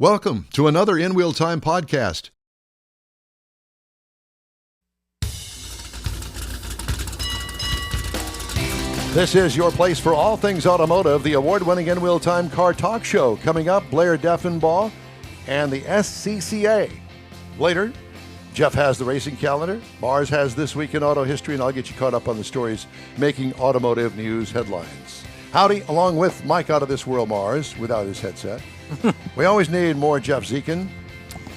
Welcome to another InWheelTime podcast. This is your place for all things automotive, the award-winning InWheelTime car talk show. Coming up, Blair Deffenbaugh and the SCCA. Later, Jeff has the racing calendar. Mars has This Week in Auto History, and I'll get you caught up on the stories making automotive news headlines. Howdy, along with Mike out of this world, Mars, without his headset. We always need more Jeff Zekin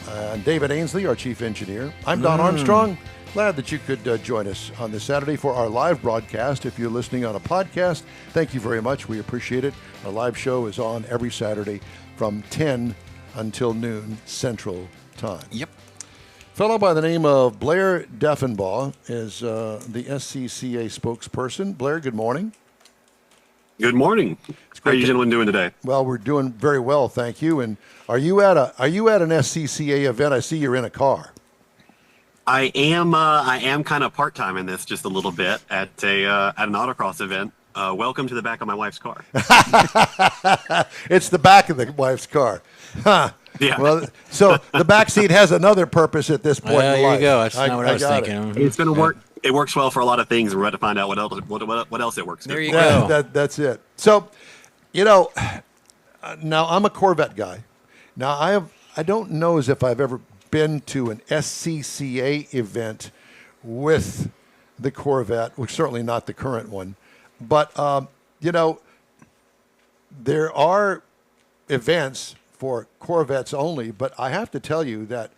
and David Ainsley, our chief engineer. I'm Don Armstrong. Glad that you could join us on this Saturday for our live broadcast. If you're listening on a podcast, thank you very much. We appreciate it. Our live show is on every Saturday from 10 until noon Central Time. Yep. Fellow by the name of Blair Deffenbaugh is the SCCA spokesperson. Blair, good morning. Good morning. How are you gentlemen doing today? Well, we're doing very well, thank you. And are you at an SCCA event? I see you're in a car. I am kind of part-time in this just a little bit at an autocross event. Welcome to the back of my wife's car. It's the back of the wife's car. Huh. Yeah. Well, so the back seat has another purpose at this point in life. There you go. That's not what I was thinking. It's going to work. It works well for a lot of things. We're about to find out what else it works. There you go. That's it. So, now I'm a Corvette guy. Now I don't know as if I've ever been to an SCCA event with the Corvette, which certainly not the current one. But, there are events for Corvettes only, but I have to tell you that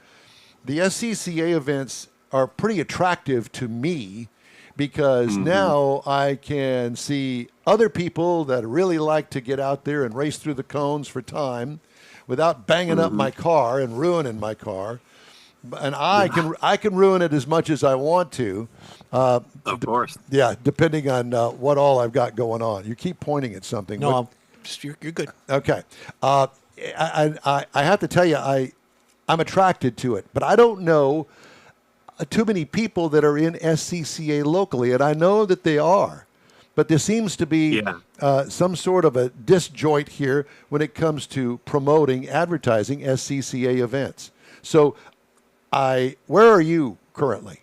the SCCA events are pretty attractive to me because now I can see other people that really like to get out there and race through the cones for time without banging up my car and ruining my car. And I can ruin it as much as I want to. Of course. Yeah, depending on what all I've got going on. You keep pointing at something. No, you're good. Okay. I have to tell you, I'm attracted to it, but I don't know too many people that are in SCCA locally, and I know that they are. But there seems to be some sort of a disjoint here when it comes to promoting, advertising SCCA events. So, where are you currently?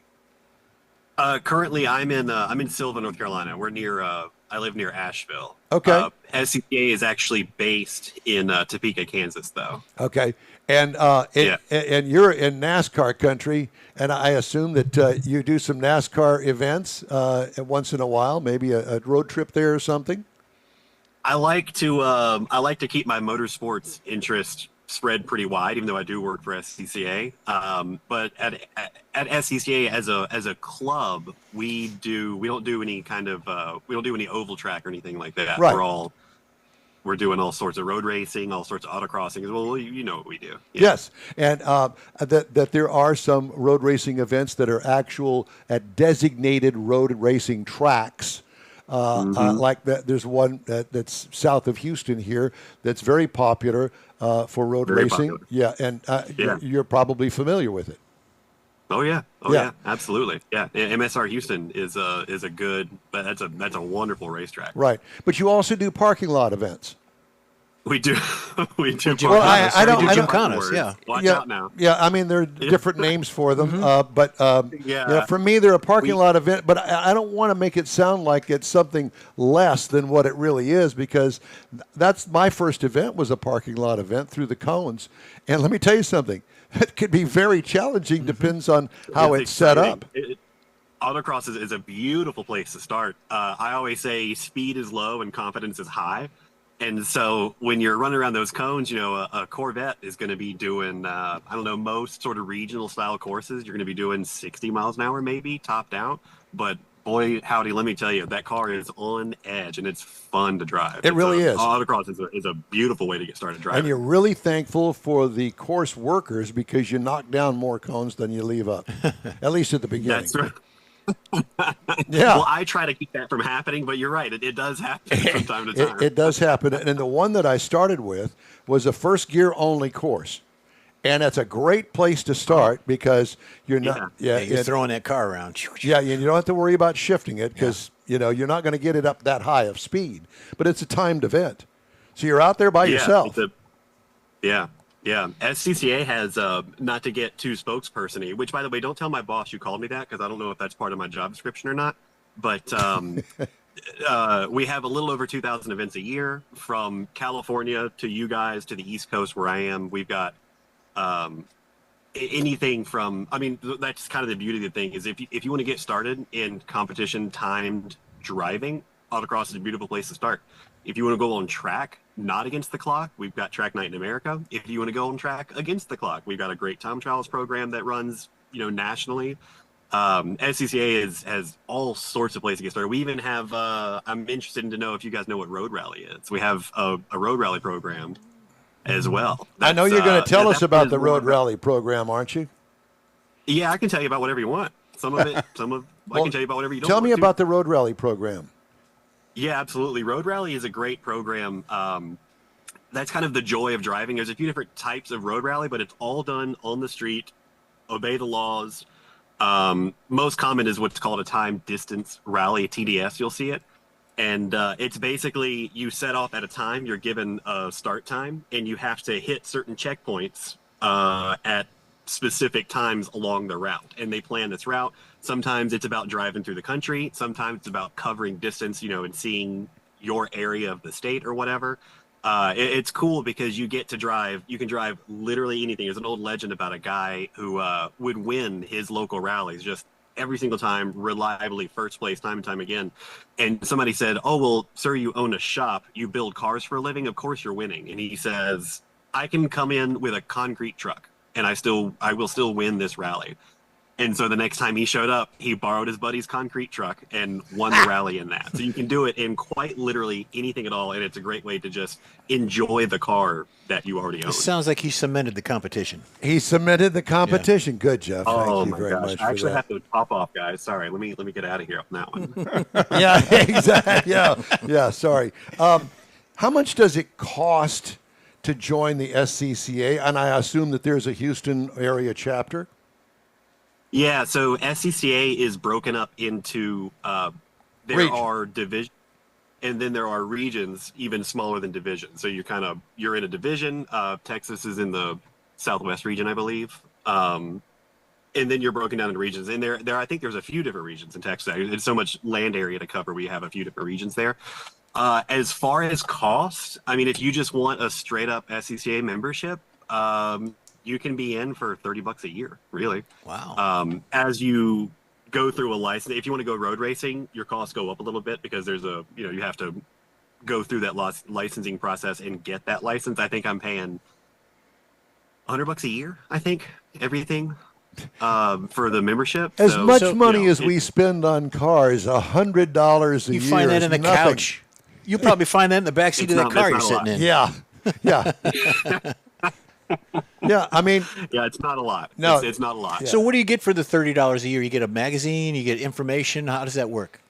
Currently, I'm in Sylva, North Carolina. I live near Asheville. Okay. SCCA is actually based in Topeka, Kansas, though. Okay. And and you're in NASCAR country, and I assume that you do some NASCAR events once in a while, maybe a road trip there or something. I like to keep my motorsports interest spread pretty wide, even though I do work for SCCA. But at SCCA as a club, we don't do any oval track or anything like that. Right. We're doing all sorts of road racing, all sorts of autocrossing as well. You know what we do. Yeah. Yes, and that there are some road racing events that are actual at designated road racing tracks. Like that, there's one that's south of Houston here that's very popular for road racing. Popular. Yeah, and you're probably familiar with it. Oh yeah, absolutely. Yeah, MSR Houston is a good. That's a wonderful racetrack. Right, but you also do parking lot events. We do. We do. Well, I don't. Gymkhanas, yeah. Watch out now. Yeah, I mean there are different names for them, but for me they're a parking lot event. But I don't want to make it sound like it's something less than what it really is, because that's my first event was a parking lot event through the cones, and let me tell you something. It could be very challenging. Depends on how it's set up. Autocross is a beautiful place to start. I always say speed is low and confidence is high. And so when you're running around those cones, a Corvette is going to be doing, most sort of regional style courses. You're going to be doing 60 miles an hour, maybe topped out. But boy, howdy, let me tell you, that car is on edge and it's fun to drive. It really is. Autocross is a beautiful way to get started driving. And you're really thankful for the course workers because you knock down more cones than you leave up, at least at the beginning. That's right. Yeah. Well, I try to keep that from happening, but you're right. It does happen from time to time. It does happen. And the one that I started with was a first gear only course. And that's a great place to start because you're not. You're throwing that car around. Yeah, you don't have to worry about shifting it because you're not going to get it up that high of speed. But it's a timed event, so you're out there by yourself. Yeah, SCCA has, not to get too spokesperson-y, which, by the way, don't tell my boss you called me that, because I don't know if that's part of my job description or not. But we have a little over 2,000 events a year, from California to you guys to the East Coast where I am. We've got anything from, I mean, that's kind of the beauty of the thing, is if you want to get started in competition timed driving, autocross is a beautiful place to start. If you want to go on track, not against the clock, we've got Track Night in America. If you want to go on track against the clock, we've got a great time trials program that runs, nationally. SCCA has all sorts of places to get started. We even have, I'm interested to know if you guys know what road rally is. We have a road rally program as well. I know you're going to tell us about the road rally program, aren't you? Yeah, I can tell you about whatever you want. I can tell you about whatever you don't Tell want me to. about the road rally program. Yeah, absolutely. Road Rally is a great program. That's kind of the joy of driving. There's a few different types of road rally, but it's all done on the street, obey the laws. Most common is what's called a time distance rally, a TDS, you'll see it. And it's basically you set off at a time, you're given a start time, and you have to hit certain checkpoints at specific times along the route. And they plan this route. Sometimes it's about driving through the country. Sometimes it's about covering distance, and seeing your area of the state or whatever. It's cool because you get to drive. You can drive literally anything. There's an old legend about a guy who would win his local rallies just every single time, reliably, first place, time and time again. And somebody said, "Oh, well, sir, you own a shop. You build cars for a living. Of course you're winning." And he says, "I can come in with a concrete truck, and I will still win this rally." And so the next time he showed up, he borrowed his buddy's concrete truck and won the rally in that. So you can do it in quite literally anything at all, and it's a great way to just enjoy the car that you already own. It sounds like he cemented the competition. He cemented the competition. Yeah. Good, Jeff. Oh, Thank you very much. I actually have to pop off, guys. Sorry. Let me get out of here on that one. Yeah, exactly. Yeah. Sorry. How much does it cost to join the SCCA? And I assume that there's a Houston area chapter. Yeah, so SCCA is broken up into there are divisions, and then there are regions even smaller than divisions. So you're in a division. Texas is in the Southwest region, I believe, and then you're broken down into regions. And there I think there's a few different regions in Texas. There's so much land area to cover. We have a few different regions there. As far as cost, I mean, if you just want a straight up SCCA membership, you can be in for $30 a year, really. Wow. As you go through a license, if you want to go road racing, your costs go up a little bit because there's you have to go through that licensing process and get that license. I think I'm paying $100 a year, I think, everything for the membership. As much money as we spend on cars, $100 a year. You find that in the nothing. couch. You probably find that in the backseat of the car you're sitting in. Yeah. Yeah, I mean... Yeah, it's not a lot. No. It's not a lot. Yeah. So what do you get for the $30 a year? You get a magazine? You get information? How does that work?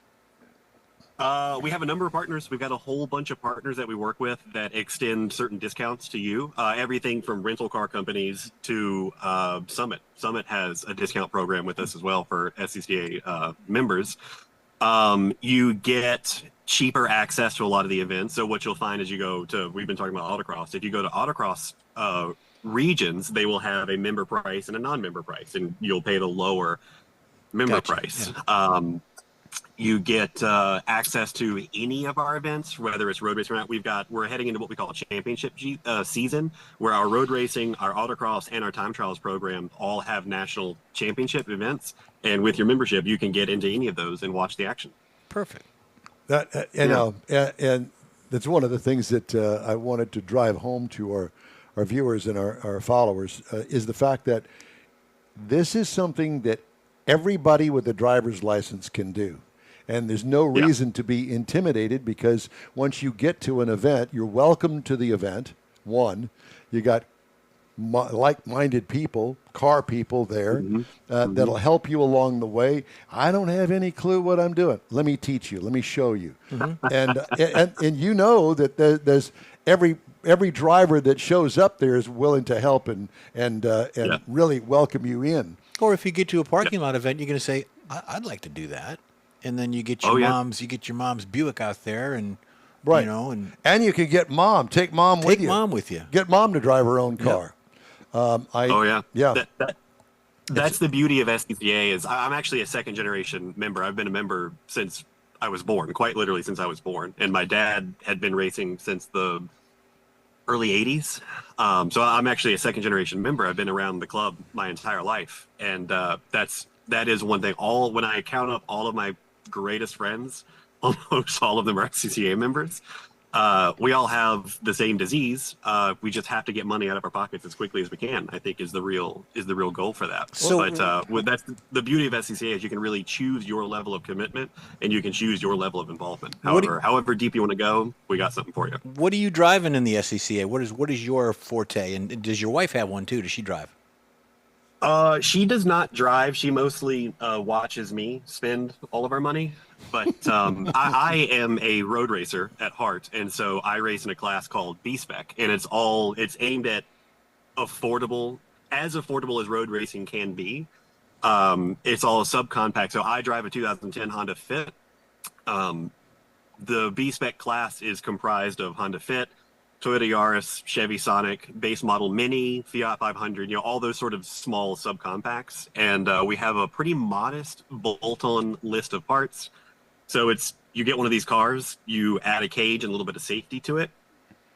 We have a number of partners. We've got a whole bunch of partners that we work with that extend certain discounts to you. Everything from rental car companies to Summit. Summit has a discount program with us as well for SCCA members. You get cheaper access to a lot of the events. So what you'll find as you go to, we've been talking about autocross. If you go to autocross regions, they will have a member price and a non-member price, and you'll pay the lower member price. Yeah. You get access to any of our events, whether it's road racing or not. We're heading into what we call a championship season, where our road racing, our autocross, and our time trials program all have national championship events. And with your membership, you can get into any of those and watch the action. Perfect. And that's one of the things that I wanted to drive home to our viewers and our followers is the fact that this is something that everybody with a driver's license can do. And there's no reason to be intimidated, because once you get to an event, you're welcome to the event. One, you got like-minded people, car people there that'll help you along the way. I don't have any clue what I'm doing. Let me teach you. Let me show you. And you know that there's every driver that shows up there is willing to help and really welcome you in. Or if you get to a parking lot event, you're going to say, I'd like to do that. And then you get your mom's Buick out there, and right. And you can get mom. Take mom with you. Take mom with you. Get mom to drive her own car. Oh yeah, Yeah. That's the beauty of SCCA is I'm actually a second generation member. I've been a member since I was born, quite literally since I was born. And my dad had been racing since the early 80s. So I'm actually a second generation member. I've been around the club my entire life. And that is one thing. When I count up all of my greatest friends, almost all of them are SCCA members. We all have the same disease. We just have to get money out of our pockets as quickly as we can, I think is the real goal for that. That's the beauty of SCCA is you can really choose your level of commitment and you can choose your level of involvement. However deep you want to go, we got something for you. What are you driving in the SCCA? What is your forte? And does your wife have one too? Does she drive? She does not drive. She mostly watches me spend all of our money. But I am a road racer at heart, and so I race in a class called B-Spec, and it's aimed at as affordable as road racing can be. It's all subcompact. So I drive a 2010 Honda Fit. The B-Spec class is comprised of Honda Fit, Toyota Yaris, Chevy Sonic, base model Mini, Fiat 500, all those sort of small subcompacts. And we have a pretty modest bolt-on list of parts. So you get one of these cars, you add a cage and a little bit of safety to it,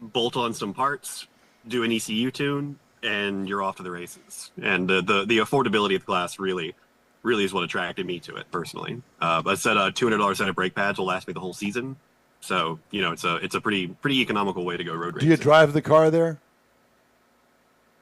bolt on some parts, do an ECU tune, and you're off to the races. And the affordability of the class really is what attracted me to it personally. I said a $200 set of brake pads will last me the whole season. So, it's a pretty economical way to go road racing. Do you drive the car there?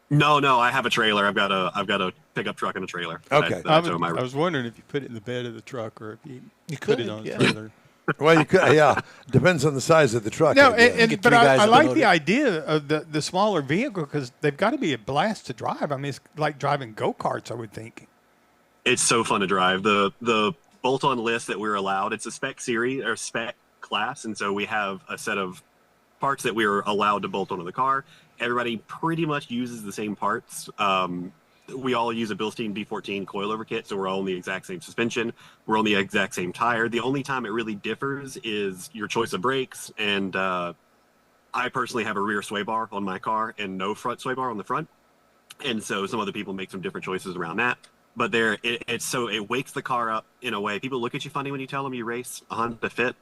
No, I have a trailer. I've got a pickup truck and a trailer. Okay. I was wondering if you put it in the bed of the truck or if you put it on a trailer. Well, you could, yeah. Depends on the size of the truck. No, but I like the idea of the smaller vehicle because they've got to be a blast to drive. I mean, it's like driving go-karts, I would think. It's so fun to drive. The bolt-on list that we're allowed, it's a spec series or spec class, and so we have a set of parts that we're allowed to bolt onto the car. Everybody pretty much uses the same parts. We all use a Bilstein B14 coilover kit, so we're all on the exact same suspension. We're on the exact same tire. The only time it really differs is your choice of brakes. And I personally have a rear sway bar on my car and no front sway bar on the front. And so some other people make some different choices around that. But it wakes the car up in a way. People look at you funny when you tell them you race a Honda Fit.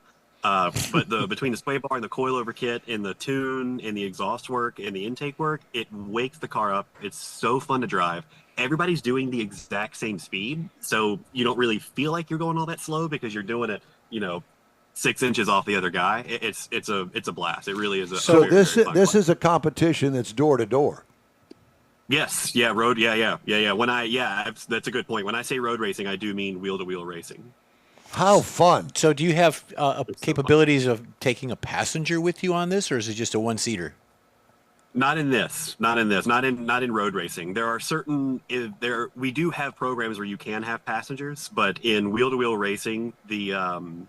But between the sway bar and the coilover kit and the tune and the exhaust work and the intake work, it wakes the car up. It's so fun to drive. Everybody's doing the exact same speed, so you don't really feel like you're going all that slow because you're doing it, 6 inches off the other guy. It's a blast. It really is. So this is a competition that's door to door. Yes. Yeah. Road. Yeah. That's a good point. When I say road racing, I do mean wheel to wheel racing. How fun! So, do you have capabilities of taking a passenger with you on this, or is it just a one-seater? Not in this. Not in road racing. There are we do have programs where you can have passengers, but in wheel-to-wheel racing, I'm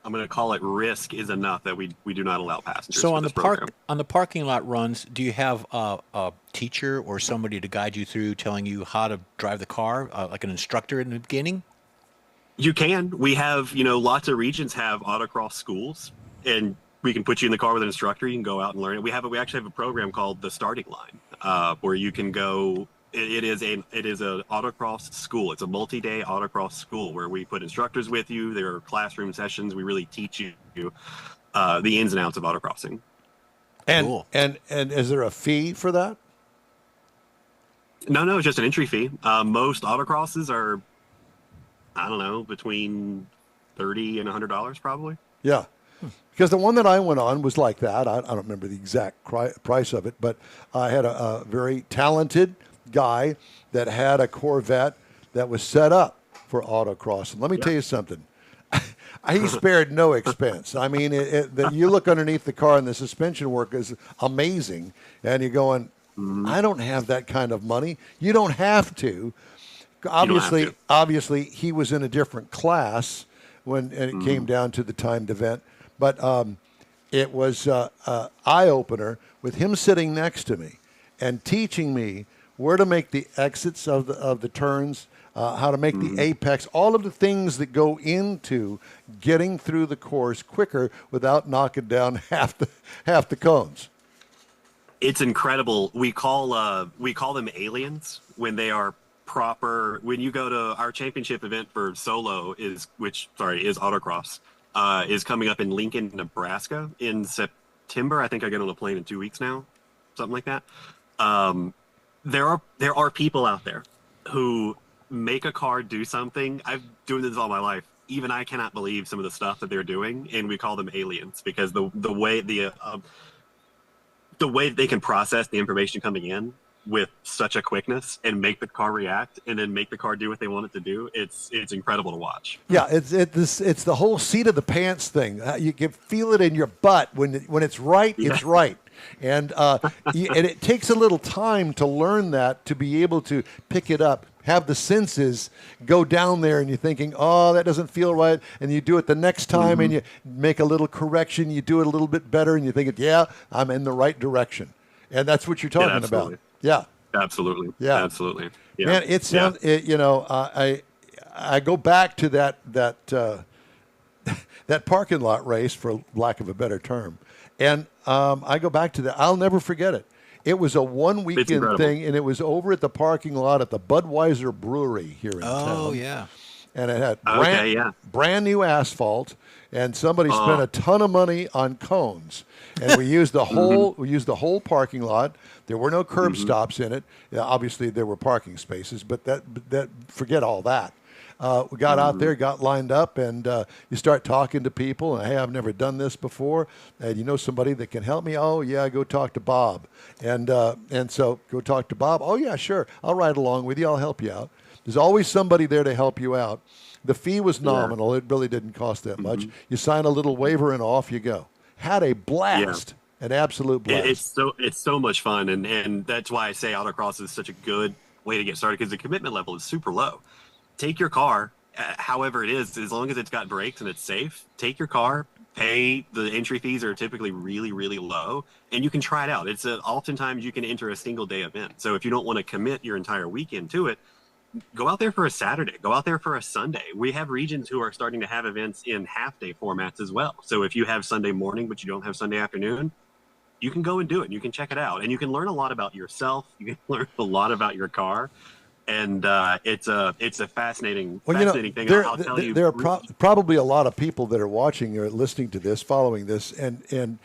going to call it risk is enough that we do not allow passengers. So on the parking lot runs, do you have a teacher or somebody to guide you through, telling you how to drive the car, like an instructor in the beginning? You can. We have, lots of regions have autocross schools, and we can put you in the car with an instructor. You can go out and learn it. We actually have a program called the Starting Line, where you can go. It is an autocross school. It's a multi-day autocross school where we put instructors with you. There are classroom sessions. We really teach you the ins and outs of autocrossing. And cool. and is there a fee for that? No, it's just an entry fee. Most autocrosses are, I don't know, between $30 and $100 probably. Yeah. Because the one that I went on was like that. I don't remember the exact price of it, but I had a very talented guy that had a Corvette that was set up for autocross. And let me tell you something. He spared no expense. I mean, you look underneath the car and the suspension work is amazing. And you're going, I don't have that kind of money. You don't have to. Obviously, he was in a different class when it came down to the timed event. But it was an eye-opener with him sitting next to me and teaching me where to make the exits of the turns, how to make the apex, all of the things that go into getting through the course quicker without knocking down half the cones. It's incredible. We call them aliens when they are proper. When you go to our championship event for solo is autocross, is coming up in Lincoln, Nebraska in September. I think I get on a plane in 2 weeks now, something like that. There are people out there who make a car do something. I've doing this all my life. Even I cannot believe some of the stuff that they're doing, and we call them aliens because the way they can process the information coming in with such a quickness and make the car react and then make the car do what they want it to do. It's incredible to watch. Yeah, it's the whole seat of the pants thing. You can feel it in your butt when it's right. Yeah. It's right, and it takes a little time to learn that, to be able to pick it up. Have the senses go down there, and you're thinking, oh, that doesn't feel right, and you do it the next time, and you make a little correction. You do it a little bit better, and you think, yeah, I'm in the right direction, and that's what you're talking about. Yeah, absolutely. Yeah, absolutely. Yeah. Man, it sounds. I go back to that parking lot race, for lack of a better term, and I go back to that. I'll never forget it. It was a one weekend thing, and it was over at the parking lot at the Budweiser Brewery here in town. Oh, yeah. And it had brand new asphalt, and somebody spent a ton of money on cones. And we used the whole parking lot. There were no curb stops in it. Yeah, obviously there were parking spaces, but that forget all that. We got out there, got lined up, and you start talking to people. And, hey, I've never done this before. And you know somebody that can help me? Oh, yeah, go talk to Bob. And so go talk to Bob. Oh, yeah, sure. I'll ride along with you. I'll help you out. There's always somebody there to help you out. The fee was nominal. It really didn't cost that much. You sign a little waiver, and off you go. Had a blast. Yeah. An absolute blast. It's so much fun, and that's why I say autocross is such a good way to get started, because the commitment level is super low. Take your car, however it is, as long as it's got brakes and it's safe. Take your car, pay. The entry fees are typically really, really low, and you can try it out. Oftentimes you can enter a single day event. So if you don't want to commit your entire weekend to it, go out there for a Saturday. Go out there for a Sunday. We have regions who are starting to have events in half-day formats as well. So if you have Sunday morning but you don't have Sunday afternoon, you can go and do it. You can check it out, and you can learn a lot about yourself. You can learn a lot about your car. And it's a fascinating thing. I'll tell you. There are probably a lot of people that are watching or listening to this, following this, and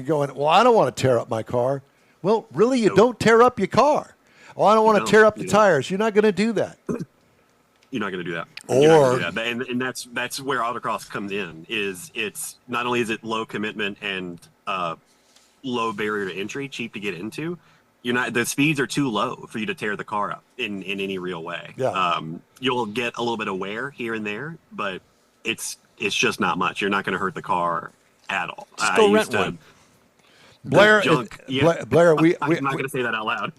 going, well, I don't want to tear up my car. Well, really, you don't tear up your car. Oh, I don't want to tear up the tires. You're not going to do that. You're not going to do that. And that's where autocross comes in. It's not only is it low commitment and low barrier to entry, cheap to get into. The speeds are too low for you to tear the car up in any real way. Yeah. You'll get a little bit of wear here and there, but it's just not much. You're not going to hurt the car at all. Just go rent one. Blair, Blair, I'm not going to say that out loud.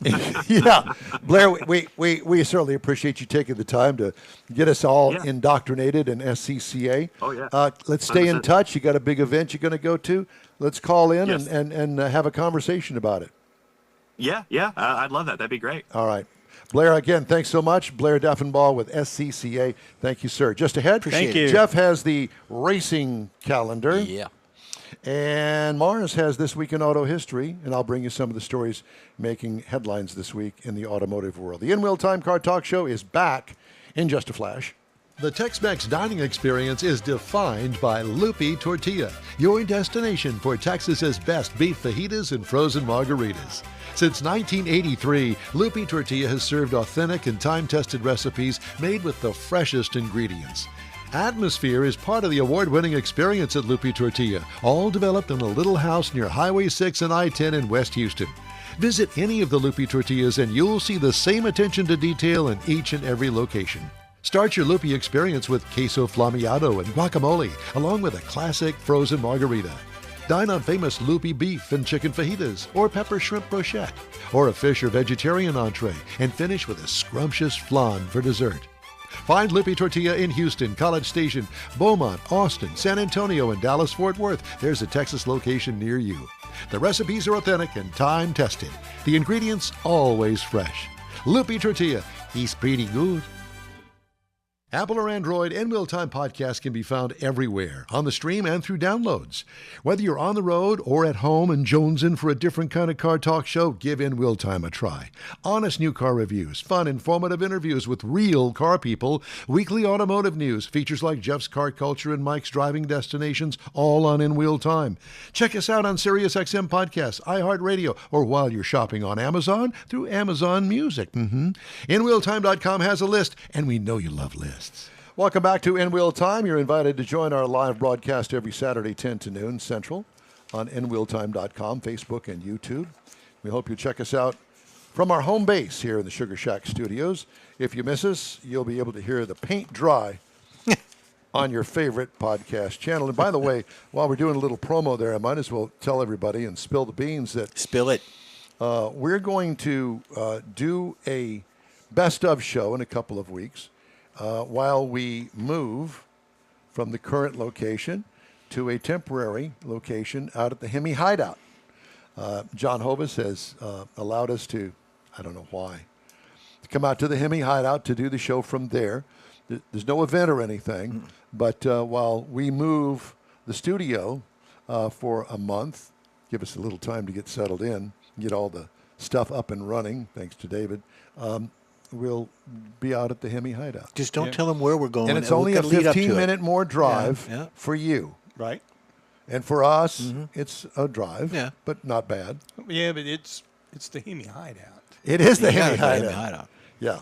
Yeah, Blair, we certainly appreciate you taking the time to get us all indoctrinated in SCCA. Oh yeah. Let's stay 100%. In touch. You got a big event you're going to go to. Let's call in and have a conversation about it. Yeah, I'd love that. That'd be great. All right. Blair, again, thanks so much. Blair Deffenbaugh with SCCA. Thank you, sir. Just ahead, Thank you. Jeff has the racing calendar. Yeah. And Mars has This Week in Auto History, and I'll bring you some of the stories making headlines this week in the automotive world. The InWheelTime Car Talk Show is back in just a flash. The Tex-Mex dining experience is defined by Lupi Tortilla, your destination for Texas's best beef fajitas and frozen margaritas. Since 1983, Lupi Tortilla has served authentic and time-tested recipes made with the freshest ingredients. Atmosphere is part of the award-winning experience at Lupi Tortilla, all developed in a little house near Highway 6 and I-10 in West Houston. Visit any of the Lupi Tortillas and you'll see the same attention to detail in each and every location. Start your Lupi experience with queso flammeado and guacamole, along with a classic frozen margarita. Dine on famous Lupi beef and chicken fajitas, or pepper shrimp brochette, or a fish or vegetarian entree, and finish with a scrumptious flan for dessert. Find Lupi Tortilla in Houston, College Station, Beaumont, Austin, San Antonio, and Dallas-Fort Worth. There's a Texas location near you. The recipes are authentic and time-tested. The ingredients always fresh. Lupi Tortilla, he's pretty good. Apple or Android, InWheelTime podcast can be found everywhere, on the stream and through downloads. Whether you're on the road or at home and jonesing for a different kind of car talk show, give InWheelTime a try. Honest new car reviews, fun, informative interviews with real car people, weekly automotive news, features like Jeff's Car Culture and Mike's Driving Destinations, all on InWheelTime. Check us out on SiriusXM Podcasts, iHeartRadio, or while you're shopping on Amazon through Amazon Music. InWheelTime.com has a list, and we know you love lists. Welcome back to In Wheel Time. You're invited to join our live broadcast every Saturday, 10 to noon Central, on InWheelTime.com, Facebook, and YouTube. We hope you check us out from our home base here in the Sugar Shack Studios. If you miss us, you'll be able to hear the paint dry on your favorite podcast channel. And by the way, while we're doing a little promo there, I might as well tell everybody and spill the beans that Spill it. we're going to do a best of show in a couple of weeks while we move from the current location to a temporary location out at the Hemi Hideout. John Hovis has allowed us to, I don't know why, to come out to the Hemi Hideout to do the show from there. There's no event or anything, but while we move the studio for a month, give us a little time to get settled in, get all the stuff up and running, thanks to David, we'll be out at the Hemi Hideout. Just don't tell them where we're going. And it's we'll only a lead up to it. 15-minute more drive Yeah. for you. Right. And for us, it's a drive, Yeah. but not bad. Yeah, but it's the Hemi Hideout. It is the You gotta Hemi go to Hideout. Hemi Hideout. Yeah.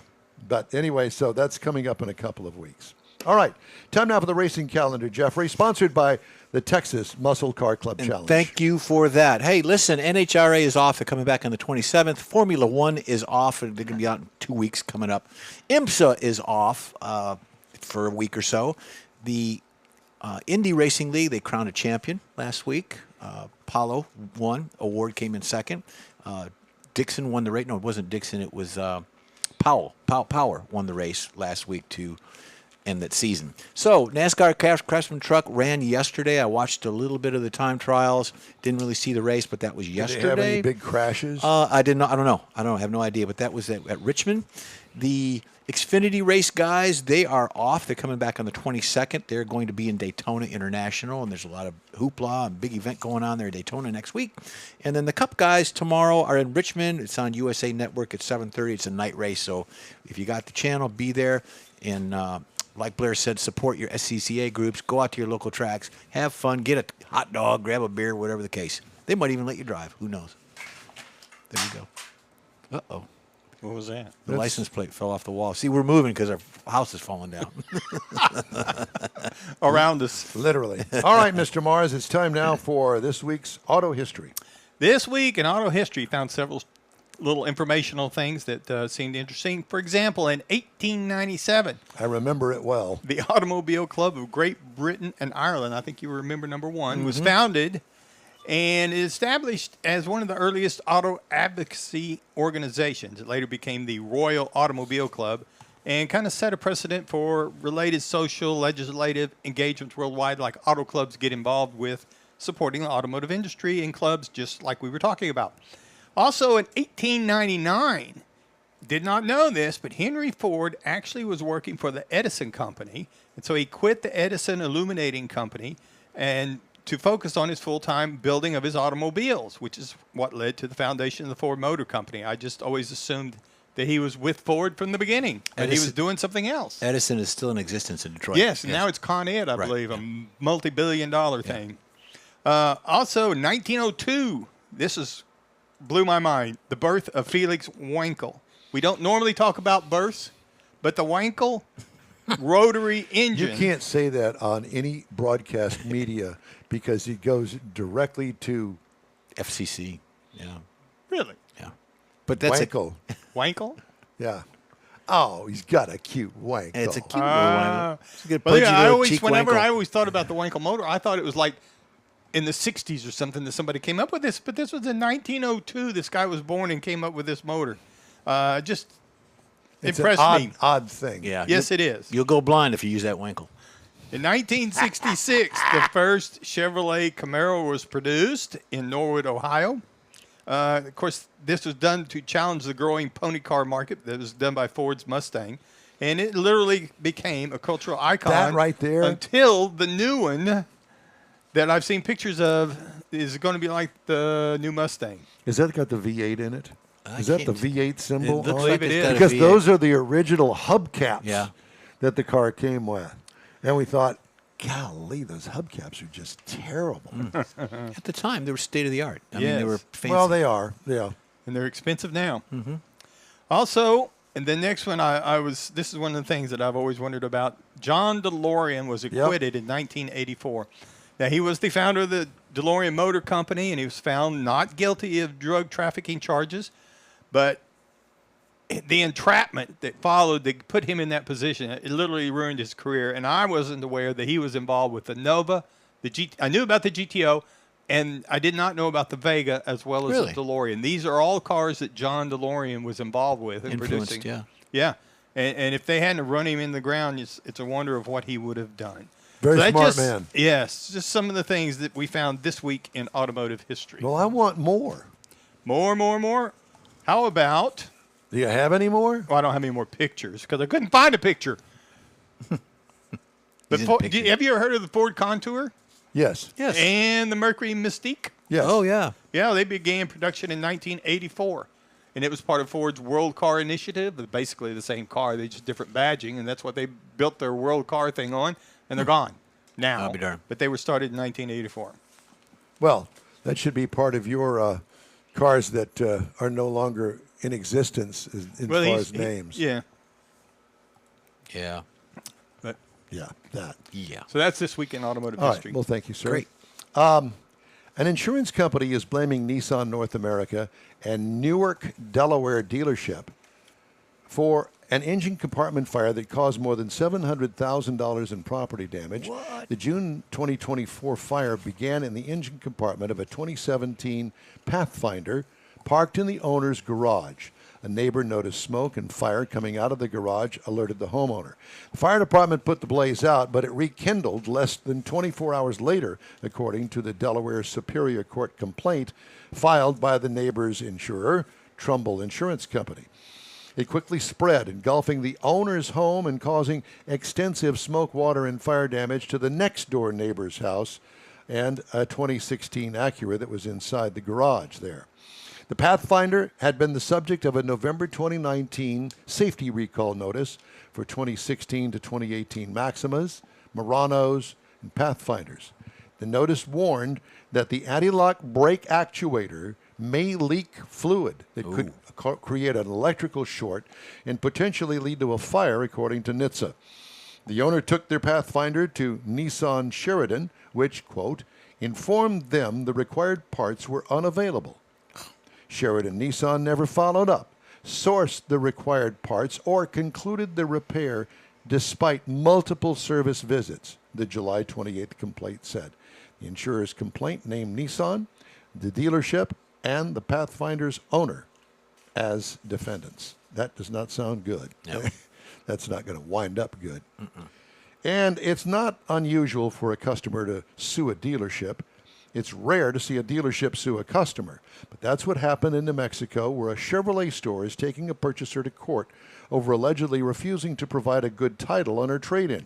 But anyway, so that's coming up in a couple of weeks. All right. Time now for the racing calendar, Jeffrey, sponsored by the Texas Muscle Car Club And Challenge. thank you for that. Hey, listen, NHRA is off. They're coming back on the 27th. Formula One is off. They're going to be out in 2 weeks coming up. IMSA is off for a week or so. The Indy Racing League, they crowned a champion last week. Paulo won. Award came in second. Dixon won the race. No, it wasn't Dixon. It was Power won the race last week to end that season. So NASCAR Craftsman Truck ran yesterday. I watched a little bit of the time trials. Didn't really see the race, but that was yesterday. Did they have any big crashes? I did not. I don't know. I have no idea. But that was at Richmond. The Xfinity race guys, they are off. They're coming back on the 22nd. They're going to be in Daytona International, and there's a lot of hoopla and big event going on there at Daytona next week. And then the Cup guys tomorrow are in Richmond. It's on USA Network at 7:30. It's a night race, so if you got the channel, be there. And like Blair said, support your SCCA groups. Go out to your local tracks. Have fun. Get a hot dog, grab a beer, whatever the case. They might even let you drive. Who knows? There you go. Uh-oh. What was that? The license plate fell off the wall. See, we're moving because our house is falling down. Around us. Literally. All right, Mr. Mars, it's time now for this week's Auto History. This week in auto history, found several little informational things that seemed interesting. For example, in 1897, I remember it well. the Automobile Club of Great Britain and Ireland, I think you remember number one, was founded and established as one of the earliest auto advocacy organizations. It later became the Royal Automobile Club and kind of set a precedent for related social, legislative engagements worldwide, like auto clubs get involved with supporting the automotive industry in clubs just like we were talking about. Also in 1899, did not know this, but Henry Ford actually was working for the Edison Company, and so he quit the Edison Illuminating Company and to focus on his full-time building of his automobiles, which is what led to the foundation of the Ford Motor Company. I just always assumed that he was with Ford from the beginning, but he was doing something else. Edison is still in existence in Detroit. Yes, now it's Con Ed, I believe, a multi-billion-dollar thing. Also, 1902, this blew my mind, the birth of Felix Wankel. We don't normally talk about births, but the Wankel rotary engine. You can't say that on any broadcast media because it goes directly to FCC. Yeah. Really? Yeah. But that's Wankel. Wankel? Yeah. Oh, he's got a cute Wankel. It's a cute little Wankel. It's a good Well, pudgy yeah, little cheek whenever Wankel. I always thought about the Wankel motor, I thought it was like in the 60s or something that somebody came up with this. But this was in 1902. This guy was born and came up with this motor. Just It's impressed an me. odd thing. Yeah. Yes, it is. You'll go blind if you use that Wankel. In 1966, the first Chevrolet Camaro was produced in Norwood, Ohio. Of course, this was done to challenge the growing pony car market that was done by Ford's Mustang. And it literally became a cultural icon. That right there. Until the new one that I've seen pictures of is going to be like the new Mustang. Is that got the V8 in it? Is that the V8 symbol? It looks on like it? it's got a Because V8. those are the original hubcaps Yeah. that the car came with. And we thought, golly, those hubcaps are just terrible. At the time, they were state of the art. I mean, Yes. they were fancy. Well, they are. Yeah. And they're expensive now. Mm-hmm. Also, and the next one, this is one of the things that I've always wondered about. John DeLorean was acquitted in 1984. Now, he was the founder of the DeLorean Motor Company, and he was found not guilty of drug trafficking charges. But the entrapment that followed that put him in that position, it literally ruined his career. And I wasn't aware that he was involved with the Nova, I knew about the GTO, and I did not know about the Vega as well as Really? the DeLorean. These are all cars that John DeLorean was involved with in Influenced, producing. yeah. Yeah. And if they hadn't run him in the ground, it's a wonder of what he would have done. Very that smart just, man. Yes, just some of the things that we found this week in automotive history. Well, I want more. More. How about... Do you have any more? Well, I don't have any more pictures because I couldn't find a picture. But He's in pictures. have you ever heard of the Ford Contour Yes. Yes. and the Mercury Mystique? Yes. Oh, yeah. Yeah, they began production in 1984. And it was part of Ford's World Car Initiative. But basically the same car, they just different badging. And that's what they built their World Car thing on. And they're gone now. I'll be darned. But they were started in 1984. Well, that should be part of your cars that are no longer in existence as far as names. Yeah. Yeah. But Yeah, that. Yeah. so that's this week in automotive All history. right. Well, thank you, sir. Great. An insurance company is blaming Nissan North America and Newark, Delaware dealership for an engine compartment fire that caused more than $700,000 in property damage. What? The June 2024 fire began in the engine compartment of a 2017 Pathfinder parked in the owner's garage. A neighbor noticed smoke and fire coming out of the garage, alerted the homeowner. The fire department put the blaze out, but it rekindled less than 24 hours later, according to the Delaware Superior Court complaint filed by the neighbor's insurer, Trumbull Insurance Company. It quickly spread, engulfing the owner's home and causing extensive smoke, water, and fire damage to the next-door neighbor's house and a 2016 Acura that was inside the garage there. The Pathfinder had been the subject of a November 2019 safety recall notice for 2016 to 2018 Maximas, Muranos, and Pathfinders. The notice warned that the anti-lock brake actuator may leak fluid that could create an electrical short and potentially lead to a fire, according to NHTSA. The owner took their Pathfinder to Nissan Sheridan, which, quote, informed them the required parts were unavailable. Sheridan Nissan never followed up, sourced the required parts, or concluded the repair despite multiple service visits, the July 28th complaint said. The insurer's complaint named Nissan, the dealership, and the Pathfinder's owner as defendants. That does not sound good. No. That's not going to wind up good. And it's not unusual for a customer to sue a dealership. It's rare to see a dealership sue a customer, but that's what happened in New Mexico, where a Chevrolet store is taking a purchaser to court over allegedly refusing to provide a good title on her trade-in.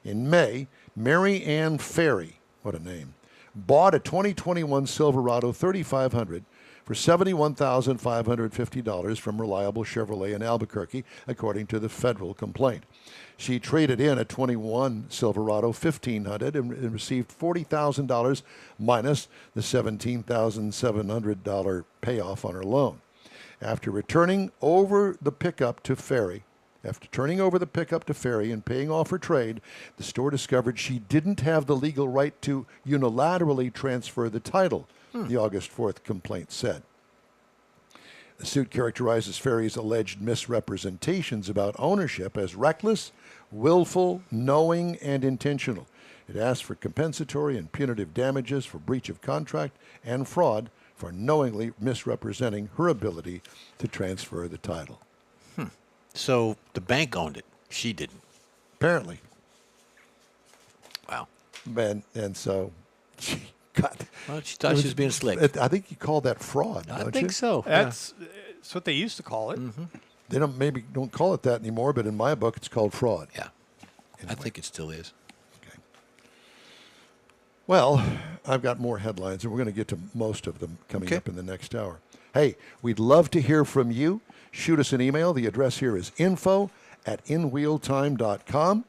In May, Mary Ann Ferry, what a name, bought a 2021 Silverado 3500 for $71,550 from Reliable Chevrolet in Albuquerque, according to the federal complaint. She traded in a 21 Silverado 1500 and received $40,000 minus the $17,700 payoff on her loan. After turning over the pickup to Ferry and paying off her trade, the store discovered she didn't have the legal right to unilaterally transfer the title, the August 4th complaint said. The suit characterizes Ferry's alleged misrepresentations about ownership as reckless, willful, knowing, and intentional. It asks for compensatory and punitive damages for breach of contract and fraud for knowingly misrepresenting her ability to transfer the title. So the bank owned it. She didn't. Apparently. Wow. And so she got... Well, she thought she was being slick. I think you call that fraud, don't you? I think so. That's what they used to call it. They don't call it that anymore, but in my book, it's called fraud. Yeah. I think it still is. Okay. Well, I've got more headlines, and we're going to get to most of them coming up in the next hour. Hey, we'd love to hear from you. Shoot us an email. The address here is info@InWheelTime.com.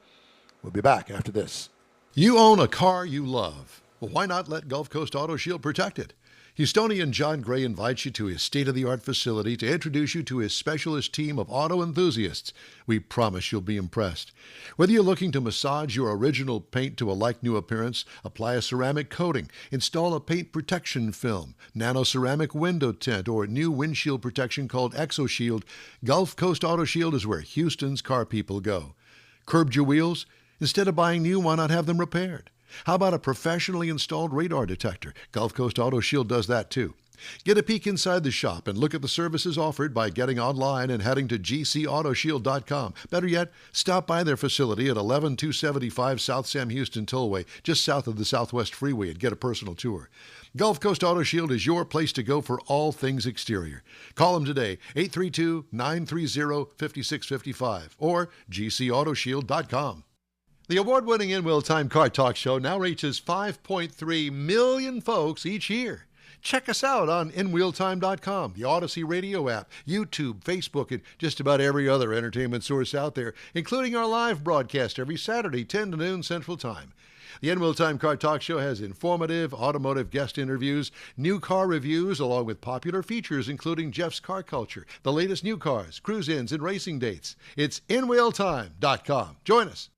We'll be back after this. You own a car you love. Well, why not let Gulf Coast Auto Shield protect it? Houstonian John Gray invites you to his state-of-the-art facility to introduce you to his specialist team of auto enthusiasts. We promise you'll be impressed. Whether you're looking to massage your original paint to a like-new appearance, apply a ceramic coating, install a paint protection film, nano-ceramic window tint, or new windshield protection called ExoShield, Gulf Coast Auto Shield is where Houston's car people go. Curbed your wheels? Instead of buying new, why not have them repaired? How about a professionally installed radar detector? Gulf Coast Auto Shield does that too. Get a peek inside the shop and look at the services offered by getting online and heading to gcautoshield.com. Better yet, stop by their facility at 11275 South Sam Houston Tollway, just south of the Southwest Freeway, and get a personal tour. Gulf Coast Auto Shield is your place to go for all things exterior. Call them today, 832-930-5655 or gcautoshield.com. The award-winning InWheelTime Car Talk Show now reaches 5.3 million folks each year. Check us out on InWheelTime.com, the Odyssey radio app, YouTube, Facebook, and just about every other entertainment source out there, including our live broadcast every Saturday, 10 to noon Central Time. The InWheelTime Car Talk Show has informative automotive guest interviews, new car reviews, along with popular features including Jeff's Car Culture, the latest new cars, cruise-ins, and racing dates. It's InWheelTime.com. Join us.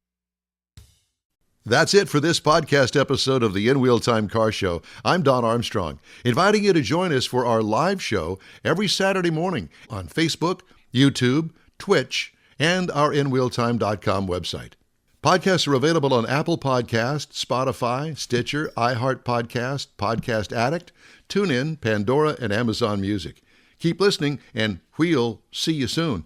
That's it for this podcast episode of the InWheelTime Car Show. I'm Don Armstrong, inviting you to join us for our live show every Saturday morning on Facebook, YouTube, Twitch, and our InWheelTime.com website. Podcasts are available on Apple Podcasts, Spotify, Stitcher, iHeart Podcast, Podcast Addict, TuneIn, Pandora, and Amazon Music. Keep listening, and we'll see you soon.